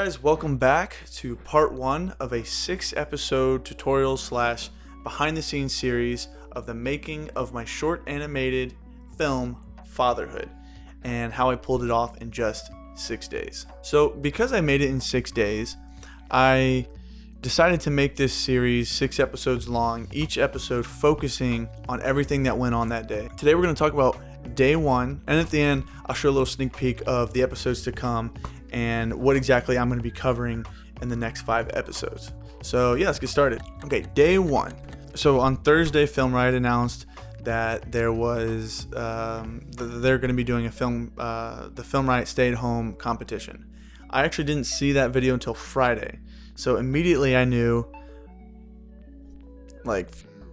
guys, welcome back to part 1 of a 6-episode tutorial / behind the scenes series of the making of my short animated film Fatherhood and how I pulled it off in just 6 days. So because I made it in 6 days, I decided to make this series 6 episodes long, each episode focusing on everything that went on that day. Today we're going to talk about day 1, and at the end I'll show a little sneak peek of the episodes to come and what exactly I'm going to be covering in the next 5 episodes. So yeah, let's get started. Okay, day 1. So on Thursday, Film Riot announced that there was they're going to be doing the Film Riot Stay at Home competition. I actually didn't see that video until Friday, so immediately I knew, like,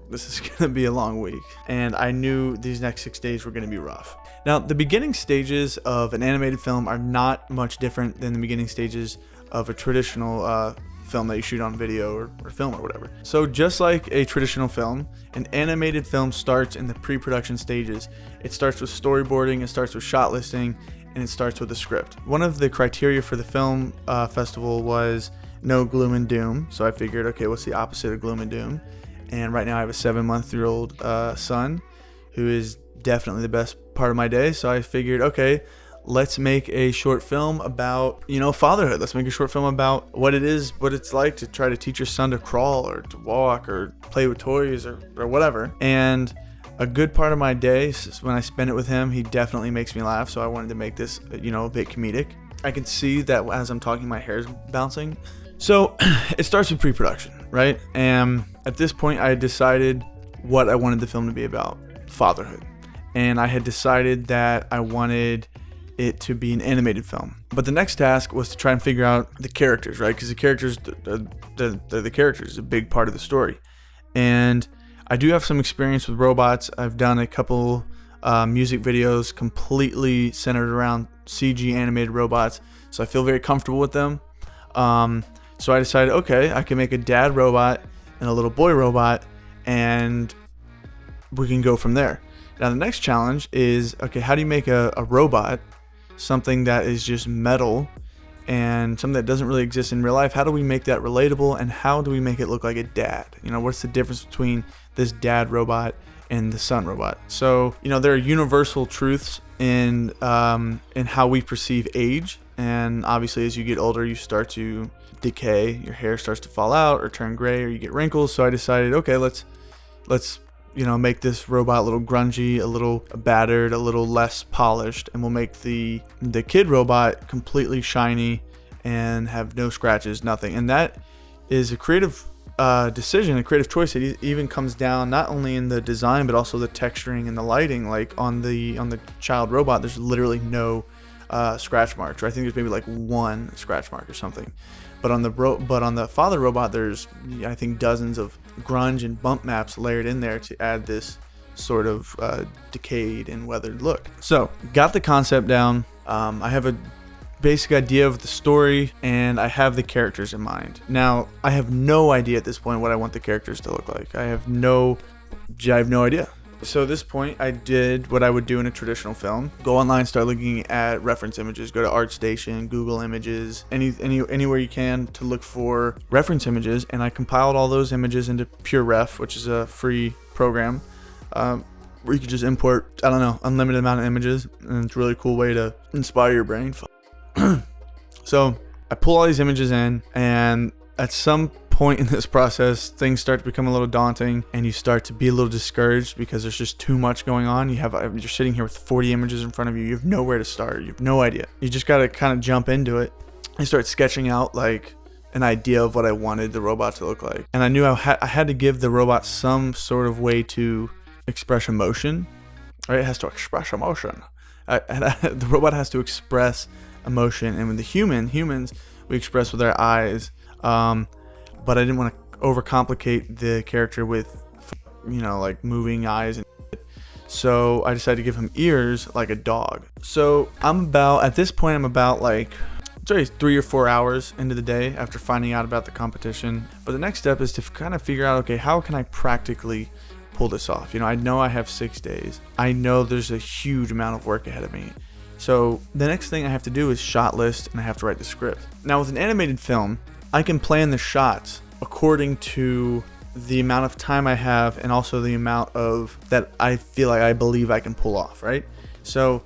this is going to be a long week, and I knew these next 6 days were going to be rough. Now, the beginning stages of an animated film are not much different than the beginning stages of a traditional film that you shoot on video or film or whatever. So just like a traditional film, an animated film starts in the pre-production stages. It starts with storyboarding, it starts with shot listing, and it starts with a script. One of the criteria for the film festival was no gloom and doom, so I figured, okay, what's the opposite of gloom and doom? And right now I have a 7-month-old son who is definitely the best part of my day. So I figured, okay, let's make a short film about, fatherhood. Let's make a short film about what it's like to try to teach your son to crawl or to walk or play with toys or whatever. And a good part of my day, when I spend it with him, he definitely makes me laugh. So I wanted to make this, a bit comedic. I can see that as I'm talking, my hair's bouncing. So it starts with pre-production, right? And at this point, I had decided what I wanted the film to be about: fatherhood. And I had decided that I wanted it to be an animated film. But the next task was to try and figure out the characters, right? Because the characters, the characters is a big part of the story. And I do have some experience with robots. I've done a couple music videos completely centered around CG animated robots, so I feel very comfortable with them. So I decided, okay, I can make a dad robot and a little boy robot, and we can go from there. Now the next challenge is, okay, how do you make a robot, something that is just metal and something that doesn't really exist in real life? How do we make that relatable, and how do we make it look like a dad? What's the difference between this dad robot and the son robot? So, there are universal truths in how we perceive age. And obviously, as you get older, you start to decay. Your hair starts to fall out or turn gray, or you get wrinkles. So I decided, okay, let's make this robot a little grungy, a little battered, a little less polished, and we'll make the kid robot completely shiny and have no scratches, nothing. And that is a creative decision, a creative choice. It even comes down not only in the design but also the texturing and the lighting. Like on the child robot, there's literally no scratch marks, or I think there's maybe like one scratch mark or something. But on the father robot, there's, I think, dozens of grunge and bump maps layered in there to add this sort of decayed and weathered look. So got the concept down. I have a basic idea of the story, and I have the characters in mind. Now I have no idea at this point what I want the characters to look like. I have no idea. So at this point, I did what I would do in a traditional film: go online, start looking at reference images, go to ArtStation, Google Images, anywhere you can to look for reference images. And I compiled all those images into PureRef, which is a free program where you can just import, unlimited amount of images. And it's a really cool way to inspire your brain. So I pull all these images in, and at some point in this process, things start to become a little daunting, and you start to be a little discouraged because there's just too much going on. You're sitting here with 40 images in front of you. You have nowhere to start. You have no idea. You just got to kind of jump into it and start sketching out like an idea of what I wanted the robot to look like. And I knew I had to give the robot some sort of way to express emotion. Right? It has to express emotion. The robot has to express emotion, and with the humans, we express with our eyes. But I didn't want to overcomplicate the character with, like moving eyes. So I decided to give him ears like a dog. So at this point, I'm about like 3 or 4 hours into the day after finding out about the competition. But the next step is to kind of figure out, okay, how can I practically pull this off? I know I have 6 days. I know there's a huge amount of work ahead of me. So the next thing I have to do is shot list, and I have to write the script. Now with an animated film, I can plan the shots according to the amount of time I have and also the amount of that I feel like I believe I can pull off, right? So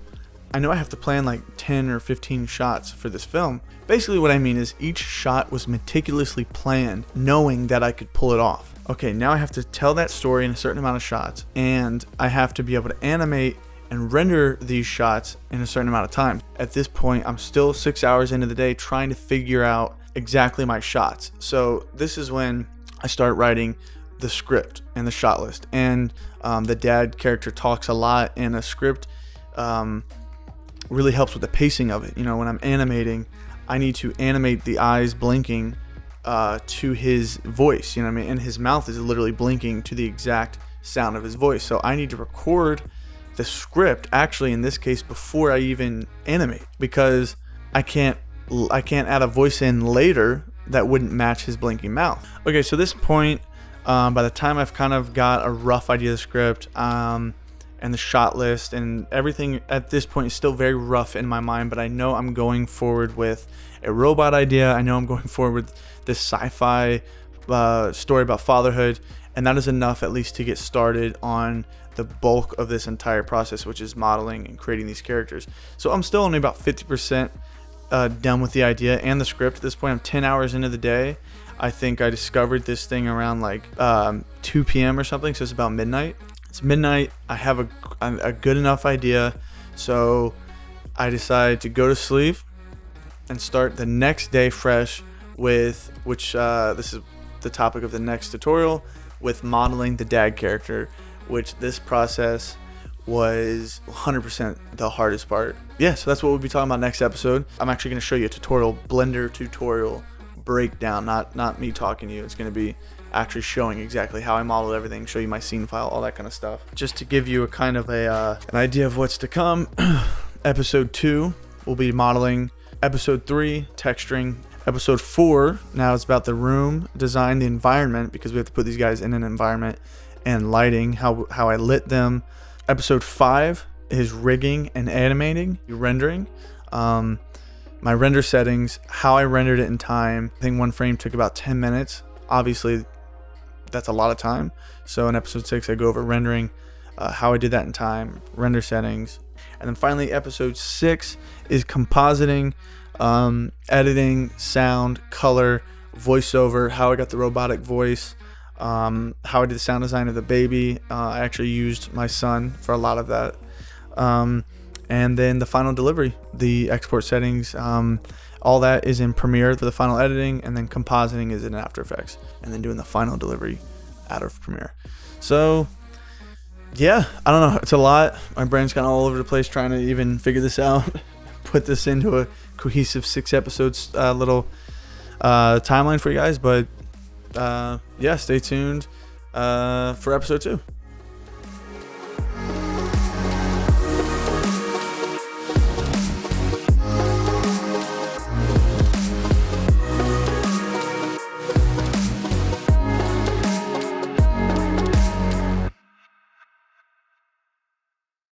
I know I have to plan like 10 or 15 shots for this film. Basically what I mean is each shot was meticulously planned, knowing that I could pull it off. Okay, now I have to tell that story in a certain amount of shots, and I have to be able to animate and render these shots in a certain amount of time. At this point, I'm still 6 hours into the day trying to figure out exactly my shots. So this is when I start writing the script and the shot list. And the dad character talks a lot, and a script really helps with the pacing of it. You know, when I'm animating, I need to animate the eyes blinking to his voice, you know what I mean? And his mouth is literally blinking to the exact sound of his voice. So I need to record the script, actually in this case, before I even animate, because I can't add a voice in later that wouldn't match his blinking mouth. Okay, so this point, by the time I've kind of got a rough idea of the script and the shot list and everything at this point is still very rough in my mind, but I know I'm going forward with a robot idea. I know I'm going forward with this sci-fi story about fatherhood, and that is enough at least to get started on the bulk of this entire process, which is modeling and creating these characters. So I'm still only about 50% done with the idea and the script. At this point, I'm 10 hours into the day. I think I discovered this thing around like 2 p.m. or something, so it's about midnight. It's midnight. I have a good enough idea, so I decide to go to sleep and start the next day fresh with, which this is the topic of the next tutorial, with modeling the dad character, which this process was 100% the hardest part. Yeah, so that's what we'll be talking about next episode. I'm actually going to show you a tutorial, Blender tutorial breakdown, not me talking to you. It's going to be actually showing exactly how I modeled everything, show you my scene file, all that kind of stuff. Just to give you a kind of an idea of what's to come, episode 2 will be modeling, episode 3 texturing, episode 4 now it's about the room design, the environment, because we have to put these guys in an environment, and lighting, how I lit them. Episode 5 is rigging and animating, rendering. My render settings, how I rendered it in time. I think one frame took about 10 minutes. Obviously, that's a lot of time. So in episode 6, I go over rendering, how I did that in time, render settings. And then finally, episode 6 is compositing, editing, sound, color, voiceover, how I got the robotic voice, how I did the sound design of the baby. I actually used my son for a lot of that. And then the final delivery, the export settings, all that is in Premiere for the final editing, and then compositing is in After Effects, and then doing the final delivery out of Premiere. So yeah, I don't know, it's a lot. My brain's kind of all over the place trying to even figure this out, put this into a cohesive 6 episodes little timeline for you guys. But yeah, stay tuned for episode 2.